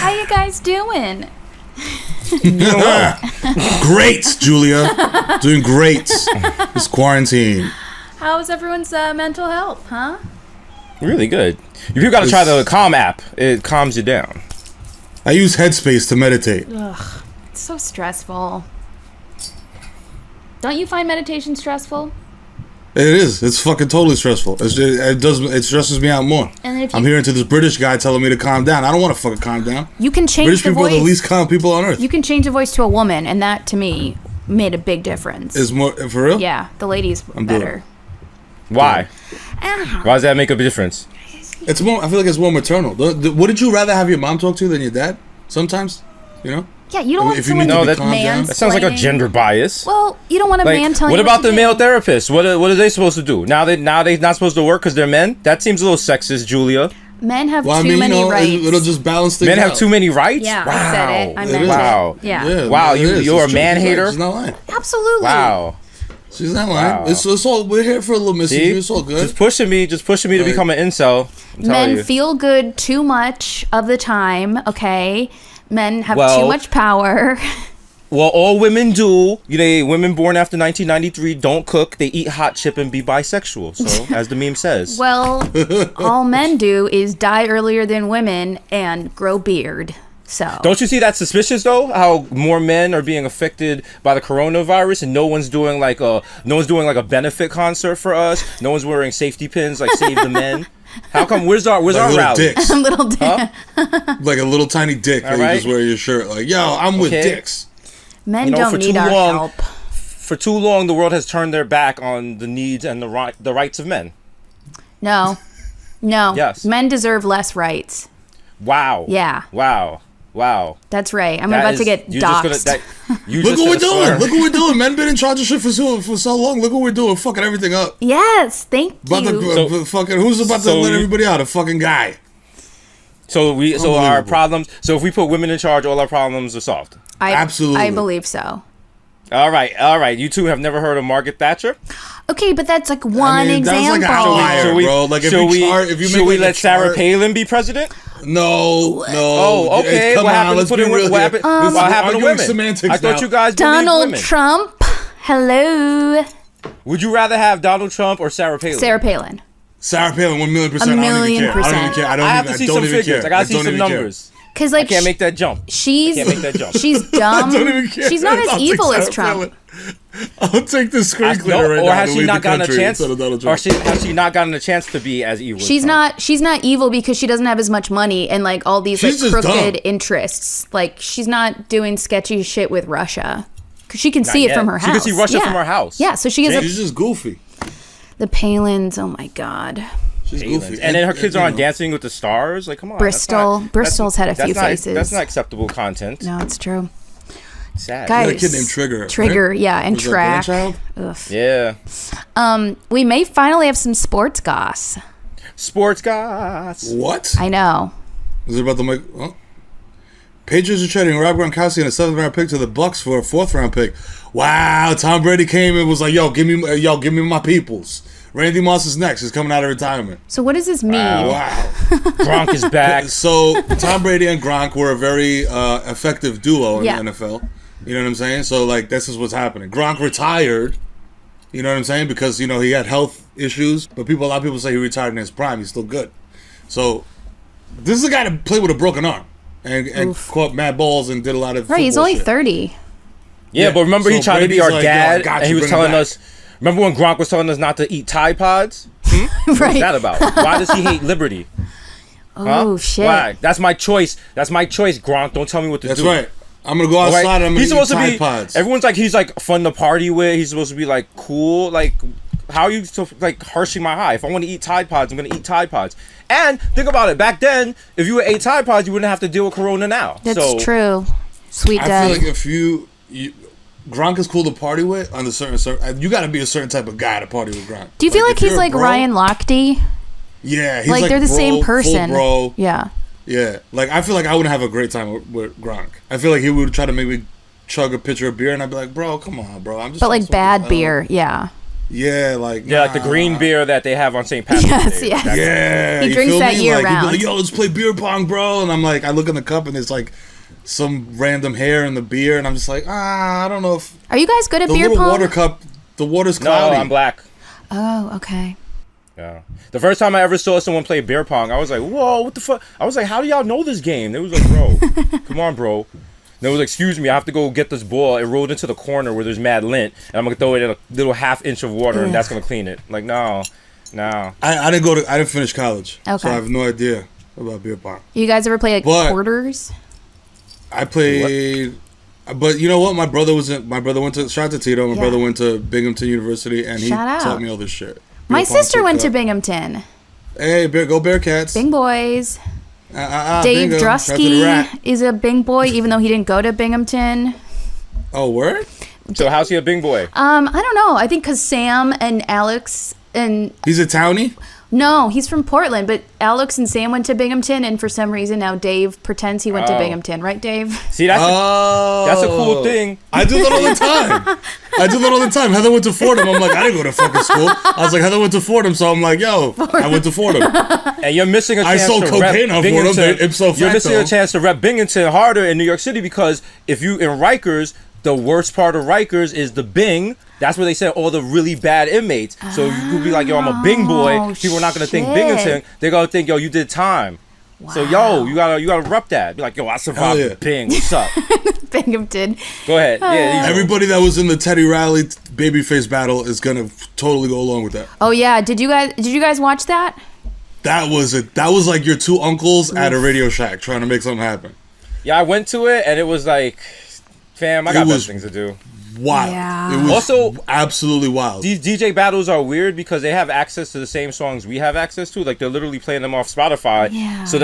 How you guys doing? Great, Julia. Doing great. This quarantine. How's everyone's mental health, huh? Really good. You got to try the Calm app. It calms you down. I use Headspace to meditate. Ugh, it's so stressful. Don't you find meditation stressful? It is. It's fucking totally stressful. It stresses me out more. And if I'm hearing to this British guy telling me to calm down. I don't want to fucking calm down. You can change British the people voice. are the least calm people on earth. You can change the voice to a woman, and that to me made a big difference. Is more for real? Yeah, the lady's better. Why? Why does that make a difference? It's more. I feel like it's more maternal. Wouldn't you rather have your mom talk to you than your dad? Sometimes, you know. Yeah, you don't want If you someone need to be to calmed down. That sounds like a gender bias. Well, you don't want a man telling what you about the to male do. therapists? What are they supposed to do? Now they're not supposed to work because they're men? That seems a little sexist, Julia. Men have Well, too many rights. It'll just balance things Men out. have too many rights? Yeah, Wow. I said it. I meant Wow. it. Yeah. Wow, you're a It's true. man hater? She's not lying. Absolutely. Wow. She's not lying. Wow. It's all. We're here for a little message. See? It's all good. Just pushing me to become an incel. I'm telling Men you. feel good too much of the time, okay? Men have Well- too much power. Well, all women do. Women born after 1993 don't cook. They eat hot chip and be bisexual. So, as the meme says. Well, all men do is die earlier than women and grow beard. So Don't you see that suspicious though? How more men are being affected by the coronavirus, and no one's doing like a benefit concert for us. No one's wearing safety pins like Save the Men. How come? Where's our little rally? dicks. little dick. Like a little tiny dick that All you right. just wear your shirt. Like, yo, I'm with Okay. dicks. Men You know, don't for need too our long- help. For too long, the world has turned their back on the needs and the rights of men. No. Yes. Men deserve less rights. Wow. Yeah. Wow. That's right. I'm That about is- to get you're just gonna- doxxed. Look what we're doing. Look what we're doing. Men been in charge of shit for so long. Look what we're doing. Fucking everything up. Yes, thank About you. to fucking who's about to let everybody out? A fucking guy. So our Unbelievable. problems. So if we put women in charge, all our problems are solved. Absolutely. I believe so. All right. You two have never heard of Margaret Thatcher? Okay, but that's like one That was example. like an outlier, bro. Like if should you should make we like let a Sarah chart- Palin be president? No. Oh, okay. Come What on, happened let's to be put in? real What here. happened? What happened to arguing women? semantics I thought now. you guys believed Donald women. Trump. Hello. Would you rather have Donald Trump or Sarah Palin? Sarah Palin. Sarah Palin, 1,000,000%. A million I don't even percent. care. I I have to see some figures. I gotta see some numbers. Because I like can't make that jump. she's can't make that jump. she's dumb. Don't even care. She's not as I'll take evil as Sarah Trump. Palin. I'll take the screen No, cleaner right or now has to she leave not the gotten a country chance? instead of Donald Or Trump. has she not gotten a chance to be as evil? as She's Trump? not evil because she doesn't have as much money and like all these She's like just crooked dumb. interests. Like she's not doing sketchy shit with Russia. Cause she can see it yet. from her She house. can see Russia Yeah. from her house. Yeah, so she has She's just goofy. the Palins. Oh my god. She's goofy. And then her kids you are on know. Dancing with the Stars. Like, come on. Bristol's had a few that's not- faces. That's not acceptable content. No, it's true. Sad. Guys, You got a kid named Trigger. Trigger, right? yeah, and Was that Track. grandchild? Ugh. Yeah. We may finally have some sports goss. Sports guys. What? I know. Is it about the oh. Patriots are trading Rob Gronkowski in a 7th round pick to the Bucks for a 4th round pick. Wow, Tom Brady came and was like, "Yo, give me my peoples." Randy Moss is next. He's coming out of retirement. So what does this mean? Wow. Gronk is back. So Tom Brady and Gronk were a very effective duo in Yeah. the NFL. You know what I'm saying? So like this is what's happening. Gronk retired. You know what I'm saying? Because he had health issues, but a lot of people say he retired in his prime. He's still good. So this is a guy that played with a broken arm and caught mad balls and did a lot of Right, he's football only shit. 30. Yeah, but remember he So tried to be Brady's our like, "Yo, I dad, got and he you, was bring him telling back." us. Remember when Gronk was telling us not to eat Tide Pods? Right. What's that about? Why does he hate liberty? Oh shit. Why? That's my choice. That's my choice, Gronk. Don't tell me what to That's do. right. I'm gonna go All outside right? and I'm gonna He's supposed eat to Tide be. Pods. Everyone's like he's like fun to party with. He's supposed to be like cool. Like how are you so like harshing my high? If I want to eat Tide Pods, I'm gonna eat Tide Pods. And think about it. Back then, if you ate Tide Pods, you wouldn't have to deal with Corona now. That's so, true. Sweet I dad. feel like if you Gronk is cool to party with on the certain you got to be a certain type of guy to party with Gronk. Do you feel like if he's you're a like bro- Ryan Lochte? Yeah, he's Like they're the bro, same full person. bro. Yeah. Yeah, like I feel like I wouldn't have a great time with Gronk. I feel like he would try to make me chug a pitcher of beer, and I'd be like, "Bro, come on, bro. I'm just." But trying like to bad smoke this beer. Yeah. Yeah, like Yeah, like the green beer that they have on St. Patrick's Yes, Day. yes. Yeah, He you drinks feel that me? year Like, he'd be round. like, yo, let's play beer pong, bro. And I'm like, I look in the cup and it's like some random hair in the beer, and I'm just like, I don't know if Are you guys good at the beer little pong? water cup, the water's No, cloudy. I'm black. Oh, okay. Yeah. The first time I ever saw someone play beer pong, I was like, whoa, what the fuck? I was like, how do y'all know this game? They was like, bro, come on, bro. They was like, excuse me, I have to go get this ball. It rolled into the corner where there's mad lint, and I'm gonna throw it in a little half-inch of water, and that's gonna clean it. Like, no. I didn't finish college, so Okay. I have no idea about beer pong. You guys ever play like But- quarters? I played, but you know what? My brother went to shout out to Tito. My Yeah. brother went to Binghamton University, and he Shout out. taught me all this shit. My Beer pong sister took went to up. Binghamton. Hey, go Bearcats! Bing boys. Dave bingo. Shout out to the Drusky rat. is a Bing boy, even though he didn't go to Binghamton. Oh, word? So how's he a bing boy? I don't know. I think because Sam and Alex and He's a townie. no, he's from Portland, but Alex and Sam went to Binghamton, and for some reason now Dave pretends he went to Oh. Binghamton, right, Dave? See, that's a cool thing. I do that all the time. Heather went to Fordham. I'm like, I didn't go to fucking school. I was like, Heather went to Fordham, so I'm like, yo, I went to Fordham. And you're missing a I chance sold to cocaine rep on Binghamton. Fordham, ipso You're missing facto. a chance to rep Binghamton harder in New York City, because if you in Rikers, the worst part of Rikers is the Bing. That's where they send all the really bad inmates. So you could be like, yo, I'm a Bing boy. Oh, People are not gonna think shit. Binghamton. They're gonna think, yo, you did time. So yo, you gotta rep that. Be like, yo, I survived Hell yeah. Bing. What's up? Binghamton. Go ahead. Yeah. you- Everybody that was in the Teddy Riley Babyface battle is gonna totally go along with that. Oh yeah, did you guys watch that? That was it. That was like your two uncles at a Radio Shack trying to make something happen. Yeah, I went to it and it was like, fam, I got It better was- things to do. Wild. Yeah. It was Also- absolutely wild. These DJ battles are weird because they have access to the same songs we have access to. Like, they're literally playing them off Spotify. Yeah. So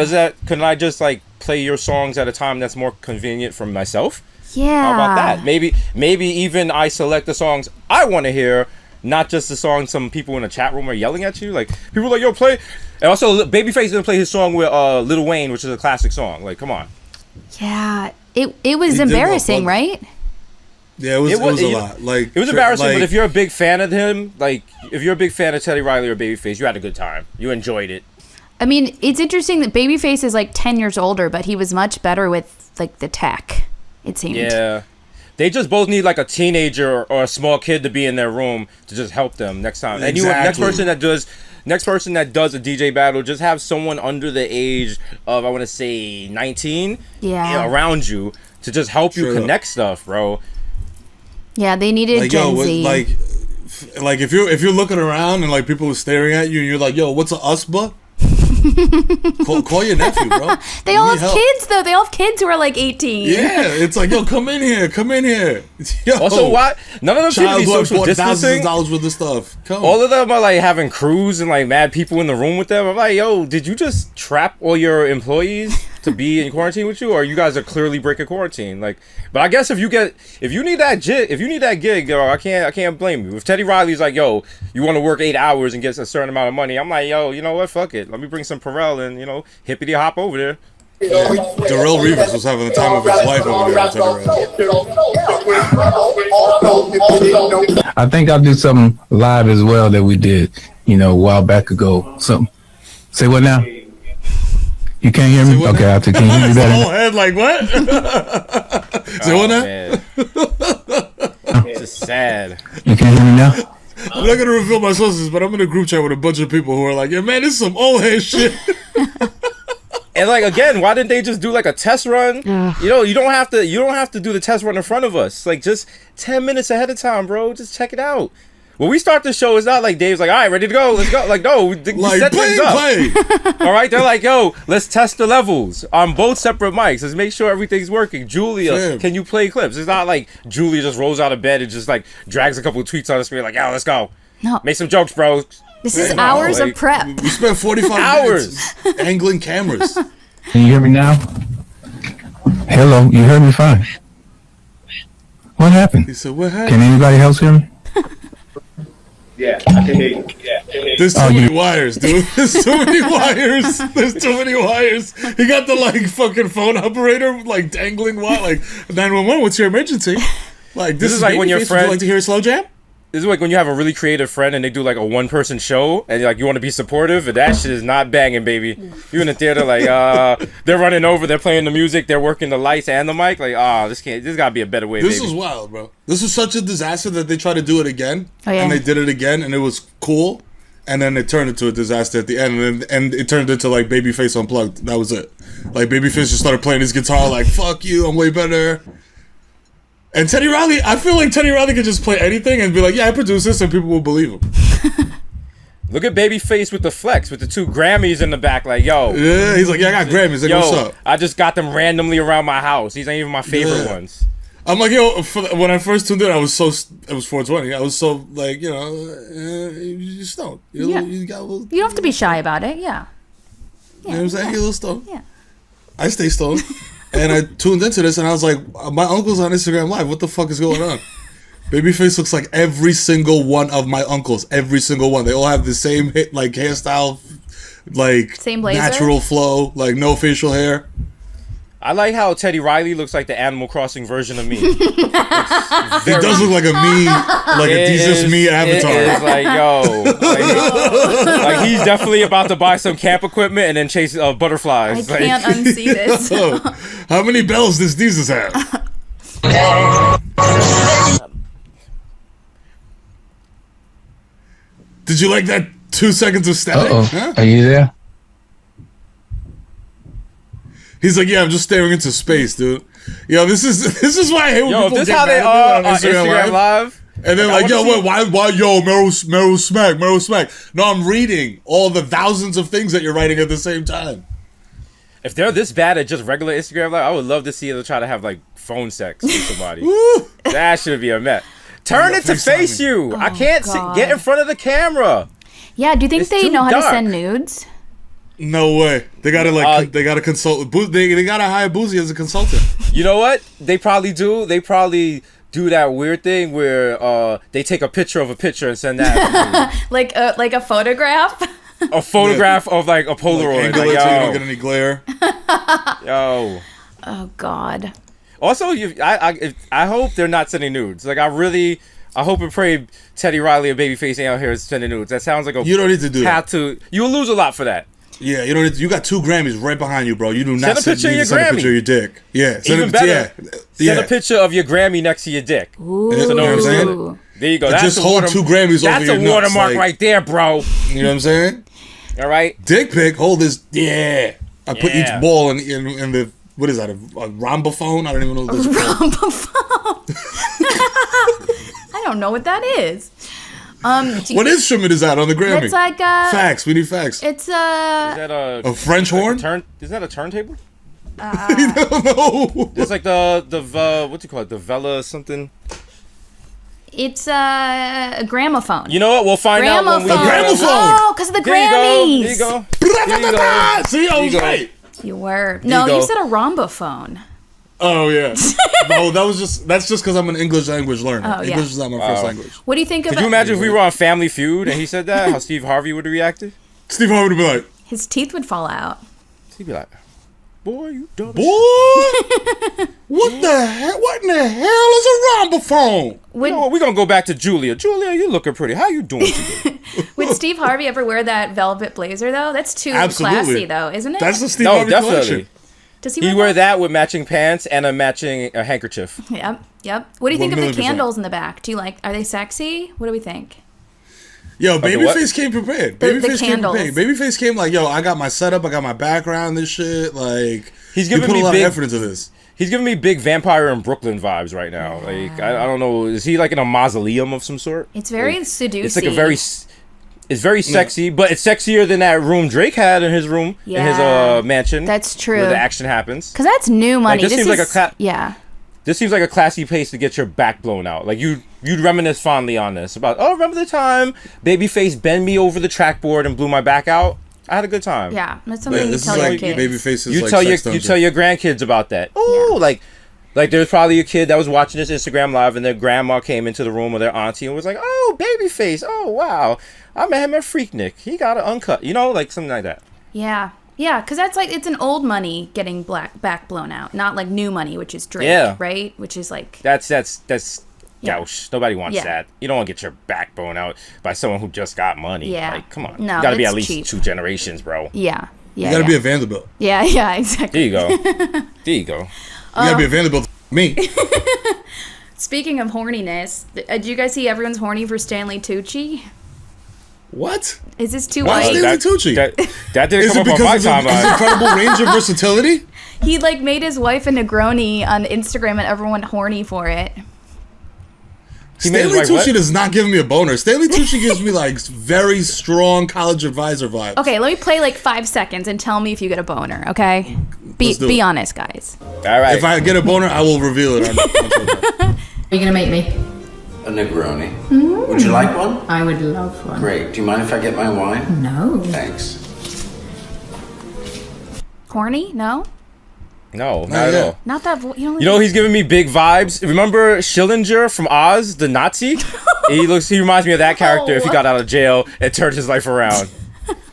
can I just like play your songs at a time that's more convenient for myself? Yeah. How about that? Maybe even I select the songs I want to hear, not just the songs some people in the chat room are yelling at you. Like, people are like, yo, play. And also, Babyface didn't play his song with Lil Wayne, which is a classic song. Like, come on. Yeah. It was He did embarrassing, well, right? Yeah, it was a lot. Like It was embarrassing, like, but if you're a big fan of him, like, if you're a big fan of Teddy Riley or Babyface, you had a good time. You enjoyed it. I mean, it's interesting that Babyface is like 10 years older, but he was much better with like the tech, it seemed. Yeah. They just both need like a teenager or a small kid to be in their room to just help them next time. And next Exactly. person that does a DJ battle, just have someone under the age of, I want to say, 19 Yeah. around you to just help you Straight up. connect stuff, bro. Yeah, they needed like Gen yo, Z. like if you're looking around and like people are staring at you and you're like, yo, what's a usba? call your nephew, bro. they all have kids though. They all have kids who are like 18. Yeah, it's like, yo, come in here. Yo, Also, why? None of them seem to be child who social bought thousands distancing. of dollars worth of stuff. Come. All of them are like having crews and like mad people in the room with them. I'm like, yo, did you just trap all your employees to be in quarantine with you, or you guys are clearly breaking quarantine? Like, but I guess if you need that gig, yo, I can't blame you. If Teddy Riley's like, yo, you want to work 8 hours and get a certain amount of money, I'm like, yo, you know what? Fuck it. Let me bring some Perel and hippity hop over there. Darrell Reeves was having the time of his life over there. I think I'll do something live as well that we did, a while back ago. Something. Say what now? You can't hear me? Okay, I'll can you hear me The whole better? head like what? Say what now? Man. It's just sad. You can't hear me now? I'm not gonna reveal my sources, but I'm in a group chat with a bunch of people who are like, yeah, man, this is some old head shit. And like, again, why didn't they just do like a test run? You don't have to do the test run in front of us. Like, just 10 minutes ahead of time, bro. Just check it out. When we start the show, it's not like Dave's like, all right, ready to go, let's go. Like, no, we Like, set things up. play. All right, they're like, yo, let's test the levels on both separate mics. Let's make sure everything's working. Julia, Fam. can you play clips? It's not like Julia just rolls out of bed and just like drags a couple of tweets on the screen like, yo, let's go. No. Make some jokes, bro. This is No, hours like- of prep. We spent 45 Hours. minutes angling cameras. Can you hear me now? Hello, you heard me fine. What happened? He said, what Can happened? anybody else hear me? Yeah, I can hear you. Yeah. There's too many wires, dude. There's too many wires. There's too many wires. He got the like fucking phone operator like dangling wire. Like 911. What's your emergency? Like this is like when your Babyface. Would friend- you like to hear a slow jam? This is like when you have a really creative friend and they do like a one-person show and like you want to be supportive, and that shit is not banging, baby. You in the theater like they're running over, they're playing the music, they're working the lights and the mic. Like this gotta be a better way. This baby. is wild, bro. This was such a disaster that they tried to do it again, Oh, yeah. and they did it again, and it was cool, and then it turned into a disaster at the end, and it turned into like Babyface Unplugged. That was it. Like Babyface just started playing his guitar, like "fuck you, I'm way better." And Teddy Riley, I feel like Teddy Riley could just play anything and be like, "Yeah, I produced this," and people will believe him. Look at Babyface with the flex, with the 2 Grammys in the back, like, yo. Yeah, he's like, "Yeah, I got Grammys." Like, what's up? I just got them randomly around my house. These ain't even my favorite ones. I'm like, yo, when I first tuned in, it was 420. I was so like, you stoned. Yeah. You got a little, You don't have to be shy about it. Yeah. you know what I'm saying? You're a little stoned. Yeah. I stay stoned. And I tuned into this and I was like, my uncle's on Instagram Live. What the fuck is going on? Babyface looks like every single one of my uncles. Every single one. They all have the same like hairstyle, like Same blazer? natural flow, like no facial hair. I like how Teddy Riley looks like the Animal Crossing version of me. He does look like a me, like a DESUS Me avatar. It is like, yo. Like he's definitely about to buy some camp equipment and then chase I butterflies. can't unsee this. How many bells does DESUS have? Did you like that 2 seconds of static? Huh? Are you there? He's like, yeah, I'm just staring into space, dude. Yo, this is why I hate when Yo, if people this get how they mad are at me on Instagram Live. And then Like, like, I yo, wanna wait, why, yo, Meryl smack. No, I'm reading all the thousands of things that you're writing at the same time. If they're this bad at just regular Instagram Live, I would love to see them try to have like phone sex with somebody. Woo! That should be a met. Turn it to FaceTime face me. you. I can't see, God. get in front of the camera. Yeah. Do you think It's they too know how to dark. send nudes? No way. They gotta they gotta consult. They gotta hire Boozy as a consultant. You know what? They probably do. They probably do that weird thing where they take a picture of a picture and send that. Like a photograph? A photograph of like a Polaroid. Angle Like, it so you don't yo, get any glare. yo. Oh God. Also, I hope they're not sending nudes. Like I hope and pray Teddy Riley and Babyface ain't out here sending nudes. That sounds like a You don't need to do that. You'll lose a lot for that. Yeah, you don't need to, you got 2 Grammys right behind you, bro. You do not Send a picture of your send a Grammy. picture of your dick. Yeah, Even better. Yeah. Send a picture of your Grammy next to your dick. Ooh. You know what I'm saying? Ooh. There you go. But That's just a hold water- 2 Grammys That's over a your nuts, watermark like- right there, bro. You know what I'm saying? All right. Dick pic, hold this. Yeah. I put Yeah. each ball in the, what is that, a rhombophone? I don't even know what that's called. I don't know what that is. What instrument is that on the Grammy? It's like Facts. We need facts. It's Is that A French horn? Is that a turntable? No. It's like the what do you call it? The Vela something. It's a gramophone. You know what? We'll find out when we Gramophone. gramophone. Oh, because of the There you go. Grammys. There you go. There you go. See, I was There you go. right. You were. you No, go. you said a rhombophone. Oh, yeah. No, that's just because I'm an English language learner. Oh, yeah. English is not my first Wow. language. What do you think of Could you imagine if we were on Family Feud and he said that? How Steve Harvey would have reacted? Steve Harvey would be like, his teeth would fall out? He'd be like, "Boy, you dumb." boy, what the hell? What in the hell is a rhombophone? You know what? We're gonna go back to Julia. Julia, you looking pretty. How you doing today? Would Steve Harvey ever wear that velvet blazer though? That's too Absolutely. classy though, isn't it? That's the Steve No, Harvey definitely. collection. Does he He'd wear wear that with matching pants and a matching handkerchief. Yep, yep. What do you think of the 1,000,000%. candles in the back? Do you like? Are they sexy? What do we think? Yo, the what? Babyface came prepared. The Babyface came candles. prepared. Babyface came like, yo, I got my setup, I got my background, this shit. Like, He's he giving put me a lot big- of effort into this. He's giving me big Vampire in Brooklyn vibes right now. Like I don't know, is he like in a mausoleum of some sort? It's very Like, seducing. It's like a very, it's very sexy, but it's sexier than that room Drake had in his room in his Yeah. mansion. That's true. Where the action happens. Because that's new money. this seems like a yeah. This seems like a classy pace to get your back blown out. Like you'd reminisce fondly on this about. Oh, remember the time Babyface bent me over the trackboard and blew my back out? I had a good time. Yeah, that's something you This tell is your like kids. Babyface's You like tell sex you dungeon. tell your grandkids about that. Oh, like there's probably a kid that was watching this Instagram live and their grandma came into the room or their auntie and was like, "Oh, Babyface! Oh, wow! I met him at Freaknik. He got an uncut. You know, like something like that." Yeah, yeah, because that's like it's an old money getting back blown out, not like new money, which is Drake, Yeah. right? Which is like That's gouge. Nobody wants Yeah. that. You don't want to get your backbone out by someone who just got money. Yeah. Like, come on. No, you gotta be that's at least cheap. 2 generations, bro. Yeah. Yeah. You gotta yeah. be a Vanderbilt. Yeah, yeah, exactly. There you go. There you go. You gotta be a Vanderbilt. Me. Speaking of horniness, did you guys see everyone's horny for Stanley Tucci? What? Is this too Why white? Stanley Tucci? That didn't Is come it up on my because of his timeline. incredible range of versatility? He like made his wife a Negroni on Instagram and everyone went horny for it. He made his Stanley wife Tucci what? does not give me a boner. Stanley Tucci gives me like very strong college advisor vibes. Okay, let me play like 5 seconds and tell me if you get a boner, okay? Let's do Be it. honest, guys. All right. If I get a boner, I will reveal it. Are you gonna make me? A Negroni. Would you like one? I would love one. Great. Do you mind if I get my wine? No. Thanks. Horny? No? no, not Not at yet. all. Not that You know, he's giving me big vibes. Remember Schillinger from Oz, the Nazi? He reminds me of that character if he got out of jail and turned his life around.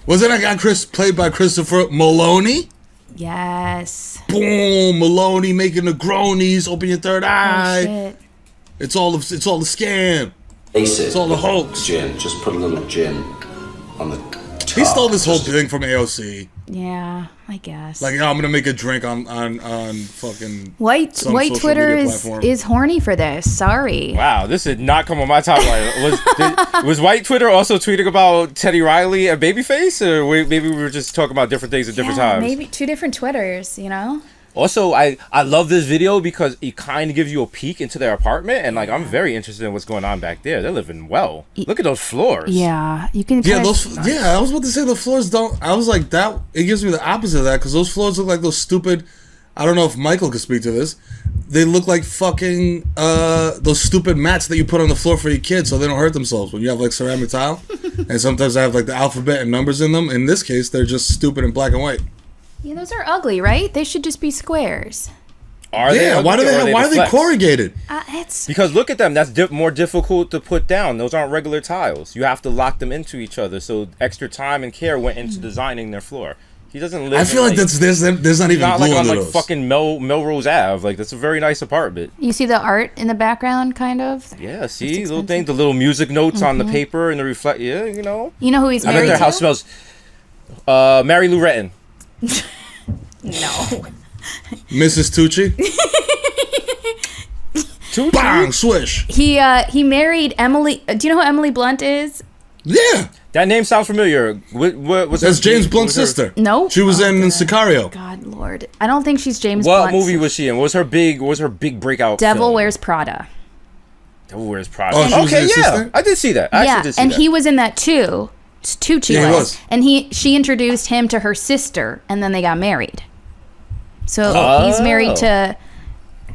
Wasn't that guy played by Christopher Maloney? Yes. Boom, Maloney making the gronies. Open your third Oh, eye. shit. It's all the scam. Ace it. It's all the hoax. Gin. Just put a little gin on the top. He stole this whole thing from AOC. Yeah, I guess. Like, I'm gonna make a drink on fucking White some White social Twitter media is platform. is horny for this. Sorry. Wow, this did not come on my timeline. Was White Twitter also tweeting about Teddy Riley and Babyface? Or maybe we were just talking about different things at different Yeah, times? maybe 2 different Twitters, you know? Also, I love this video because it kind of gives you a peek into their apartment. And, like, I'm very interested in what's going on back there. They're living well. Look at those floors. Yeah, you can Yeah, kinda- I was about to say the floors don't. I was like that. It gives me the opposite of that because those floors look like those stupid. I don't know if Michael could speak to this. They look like fucking those stupid mats that you put on the floor for your kids so they don't hurt themselves when you have like ceramic tile. And sometimes they have like the alphabet and numbers in them. In this case, they're just stupid and black and white. Yeah, those are ugly, right? They should just be squares. Are they? Yeah, ugly why do or they? Why are they deflects? corrugated? It's Because look at them. That's more difficult to put down. Those aren't regular tiles. You have to lock them into each other. So extra time and care went into designing their floor. He doesn't live. I feel in, like there's not even not glue like on under like those. fucking Melrose Ave. Like that's a very nice apartment. you see the art in the background, kind of. Yeah, see little things, the little music notes on the paper and the reflect. Yeah, you know. You know who he's I bet married their to? house smells. Mary Lou Retton. No. Mrs. Tucci, Tucci? bang, swish. He married Emily. Do you know who Emily Blunt is? Yeah, That name sounds familiar. What was that's her- James what Blunt's was her- sister. No. She was in Sicario. God Lord, I don't think she's James What Blunt's. movie was she in? What was her big breakout? Devil film? Wears Prada. Devil Wears Prada. Oh, she was Okay, his yeah, sister? I did see that. I Yeah, actually did see and that. he was in that too. Tucci Yeah, he was. was. And she introduced him to her sister, and then they got married. So he's Oh. married to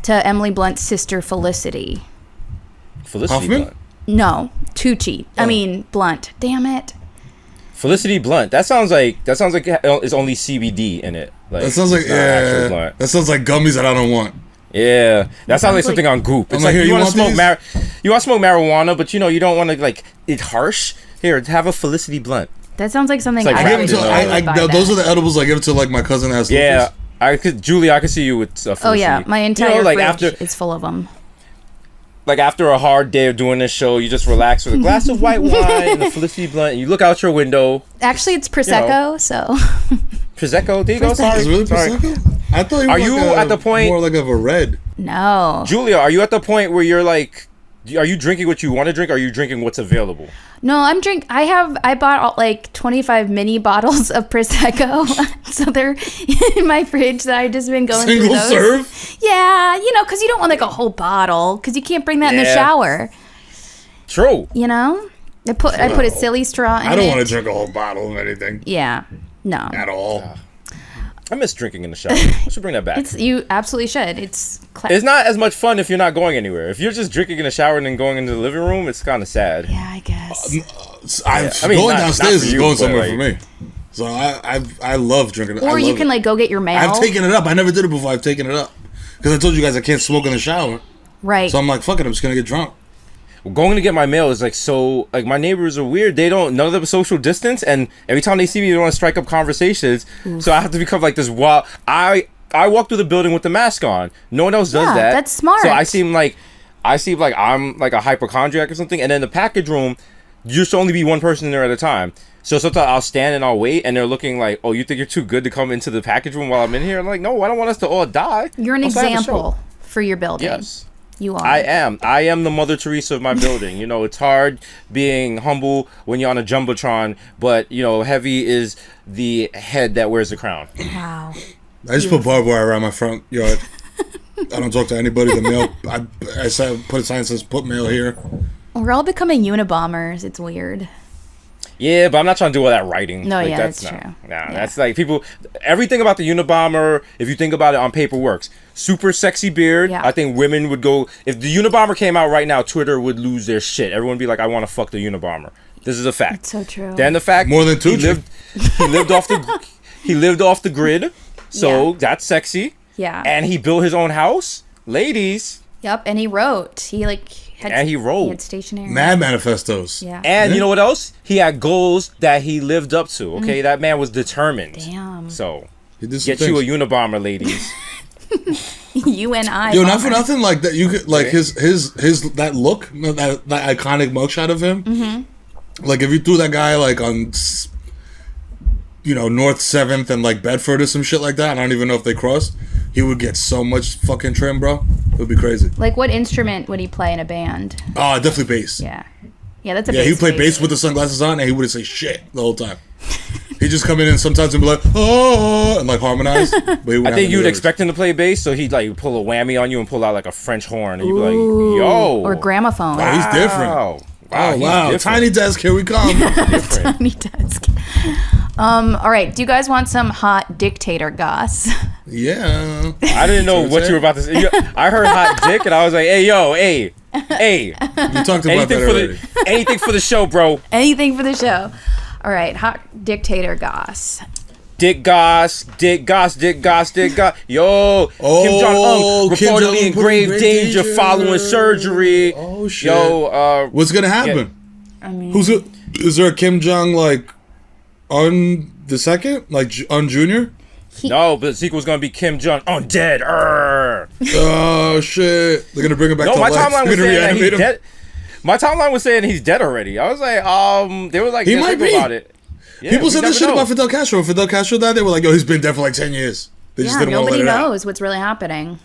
Emily Blunt's sister Felicity. Felicity Hoffman? Blunt. No, Tucci. I mean Blunt. Damn it. Felicity Blunt. That sounds like it's only CBD in it. Like, That sounds like it's not actual blunt. that sounds like gummies that I don't want. Yeah, that sounds like sounds something like- on Goop. It's I'm like like, here, you you want to want smoke these? you want to smoke marijuana, but you don't want to like it harsh. Here, have a Felicity Blunt. That sounds like something It's like I I give them would to Right. really buy those are that. the edibles I give to like my cousin that has Yeah, loofahs. Julie, I could see you with Felicity. Oh yeah, my entire like fridge after is full of them. like after a hard day of doing this show, you just relax with a glass of white wine and a Felicity Blunt, and you look out your window. Actually, it's prosecco. So Prosecco, there you go. Sorry, Is it really sorry. Prosecco? I thought you were Are you like at the point- more like of a red. no, Julia, are you at the point where you're like, are you drinking what you want to drink? Or are you drinking what's available? no. I bought like 25 mini bottles of prosecco, so they're in my fridge that I just been going through Single those. serve? Yeah, because you don't want like a whole bottle because you can't bring that in the Yeah. shower. True. You know, I put a silly straw in I don't it. want to drink a whole bottle of anything Yeah, no. at all. I miss drinking in the shower. I should bring that back. You absolutely should. It's It's not as much fun if you're not going anywhere. If you're just drinking in the shower and then going into the living room, it's kind of sad. Yeah, I guess. I mean, going not downstairs for is you, going but, somewhere like- for me. So I love drinking. I Or you love can it. like go get your mail. I've taken it up. I never did it before. I've taken it up because I told you guys I can't smoke in the shower. right. So I'm like, fuck it. I'm just gonna get drunk. Going to get my mail is like so. Like my neighbors are weird. They don't. None of them social distance, and every time they see me, they want to strike up conversations. So I have to become like this wild. I walk through the building with the mask on. No one else does Yeah, that. that's smart. So I seem like I see like I'm like a hypochondriac or something, and then the package room, there should only be one person in there at a time. So sometimes I'll stand and I'll wait, and they're looking like, "Oh, you think you're too good to come into the package room while I'm in here?" I'm like, "No, I don't want us to all die." You're an Let's have a show." example for your building. Yes. You are. I am the Mother Teresa of my building. You know, it's hard being humble when you're on a jumbotron, but you know, heavy is the head that wears the crown. Wow. I just put barbed wire around my front yard. I don't talk to anybody. The mail, I said, put a sign that says "Put mail here." We're all becoming Unabombers. It's weird. Yeah, but I'm not trying to do all that writing. No, like, yeah, that's true. Nah, Yeah. that's like people. Everything about the Unabomber, if you think about it on paper, works. Super sexy beard. Yeah. I think women would go. If the Unabomber came out right now, Twitter would lose their shit. Everyone would be like, "I want to fuck the Unabomber." This is a fact. It's so true. Then the fact More than he Tucci. he lived off the grid, so Yeah. that's sexy. Yeah. And he built his own house, ladies. Yep. And he wrote. He had. And he wrote. He had stationery. Mad manifestos. Yeah. And you know what else? He had goals that he lived up to. Okay, that man was determined. Damn. So He did some get you a things. Unabomber, ladies. You and I. Yo, not for bomber. nothing. Like that, you could like his that look, that iconic mugshot of him. Mm-hmm. Like if you threw that guy like on, you know, North 7th and like Bedford or some shit like that. I don't even know if they crossed. He would get so much fucking trim, bro. It would be crazy. Like, what instrument would he play in a band? Oh, definitely bass. Yeah. Yeah, that's a Yeah, bass he would play bass. bass with the sunglasses on, and he wouldn't say shit the whole time. He'd just come in and sometimes he'd be like, oh, and like harmonize. But he wouldn't I have think any you'd lyrics. expect him to play bass, so he'd like pull a whammy on you and pull out like a French horn, and you'd be like, Ooh, "Yo!" or gramophone. Wow, he's different. Wow, Oh, he's wow. different. Tiny desk, here we come. different. Tiny desk. All right. Do you guys want some hot dictator goss? Yeah. I didn't know what you were about to say. I heard hot dick, and I was like, "Hey, yo, hey." We talked about Anything that for already. anything for the show, bro. Anything for the show. All right. Hot dictator goss. Dick Goss, Dick Goss, Dick Goss, Dick Goss. Yo, Kim Jong Un Kim reportedly Jong-un in put grave in danger following surgery. Oh, shit. Yo, What's going to happen? I mean, Is there a Kim Jong, like, on the second? Like, on Junior? no, but the sequel's gonna be Kim Jong Un dead. Arr. Oh, shit. They're going to bring him back No, to my life. timeline They're was gonna saying that he's reanimate him. dead. My timeline was saying he's dead already. I was like, they were like, He yeah, might think be. about it. Yeah, People we said never this shit know. about Fidel Castro. When Fidel Castro died, they were like, yo, he's been dead for like 10 years. They just yeah, didn't want to nobody let it out. knows what's really happening.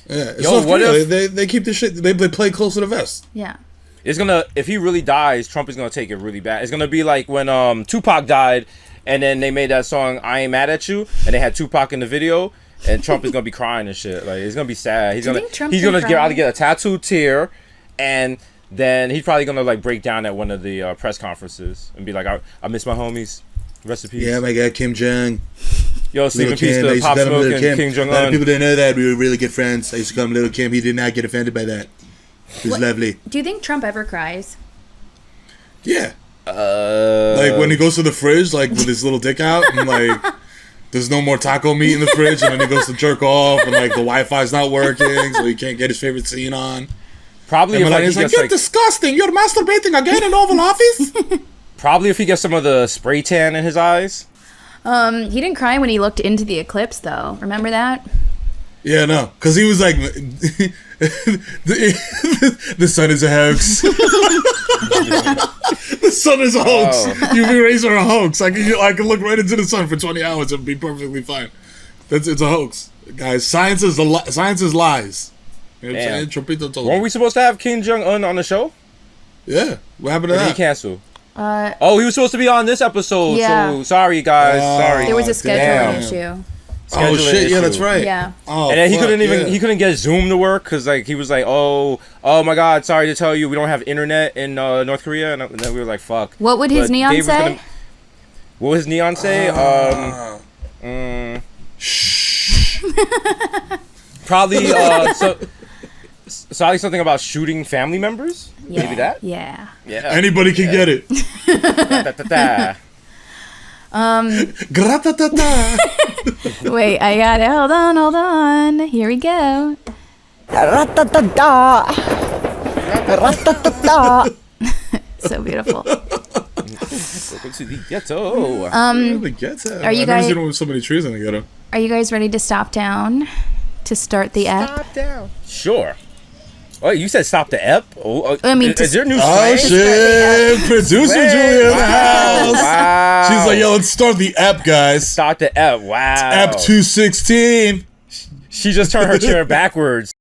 Yeah, it's Yo, North what Korea. if- They keep this shit, they play close to the vest. Yeah. It's gonna, if he really dies, Trump is gonna take it really bad. It's gonna be like when Tupac died, and then they made that song "I Ain't Mad at You," and they had Tupac in the video, and Trump is gonna be crying and shit. Like it's gonna be sad. He's Do you gonna think Trump he's can gonna cry? either get a tattooed tear, and then he's probably gonna like break down at one of the press conferences and be like, "I miss my homies. Rest in peace." Yeah, my God, Kim Jong. Yo, sleep in Little peace Kim. I to used Pop to call him Smoke Little and Kim. King Jong A lot of Un. people didn't know that. We were really good friends. I used to call him Little Kim. He did not get offended by that. He was lovely. Do you think Trump ever cries? Yeah. Like when he goes to the fridge, like with his little dick out, and like there's no more taco meat in the fridge, and then he goes to jerk off, and like the Wi-Fi's not working, so he can't get his favorite scene on. Probably And if like, he Melania's like, gets "You're like, disgusting. You're masturbating again in Oval Office." probably if he gets some of the spray tan in his eyes. He didn't cry when he looked into the eclipse, though. Remember that? Yeah, no, because he was like, the sun is a hoax. The sun is a hoax. UV rays are a hoax. I can look right into the sun for 20 hours and be perfectly fine. It's a hoax, guys. Science is lies. You know what I'm saying? Damn. Trumpito told Weren't me. we supposed to have Kim Jong Un on the show? Yeah, what happened to Or did he that? cancel? Oh, he was supposed to be on this episode. Yeah. So sorry, guys. Sorry. There was a scheduling damn. issue. Oh Scheduling shit! Yeah, issue. that's right. Yeah. Oh, And then he fuck, couldn't even yeah. he couldn't get Zoom to work because like he was like, oh my God, sorry to tell you, we don't have internet in North Korea, and then we were like, fuck. What would his But neon Dave was say? what would his neon say? Probably probably something about shooting family members. Yeah. Maybe that. Yeah. Yeah. Anybody can get it. Da-da-da. Gratatata. Wait, I got it. Hold on. Here we go. So beautiful. Welcome to the ghetto. The ghetto. Are you I've never guys- seen one with so many trees in the ghetto. Are you guys ready to stop down to start the app? Stop down. Sure. Oh, you said stop the ep? Oh, I mean, is there new Oh slang? shit! Producer Julia in the house. Wow. She's like, yo, let's start the ep, guys. Stop the ep. Wow. Ep 216. She just turned her chair backwards.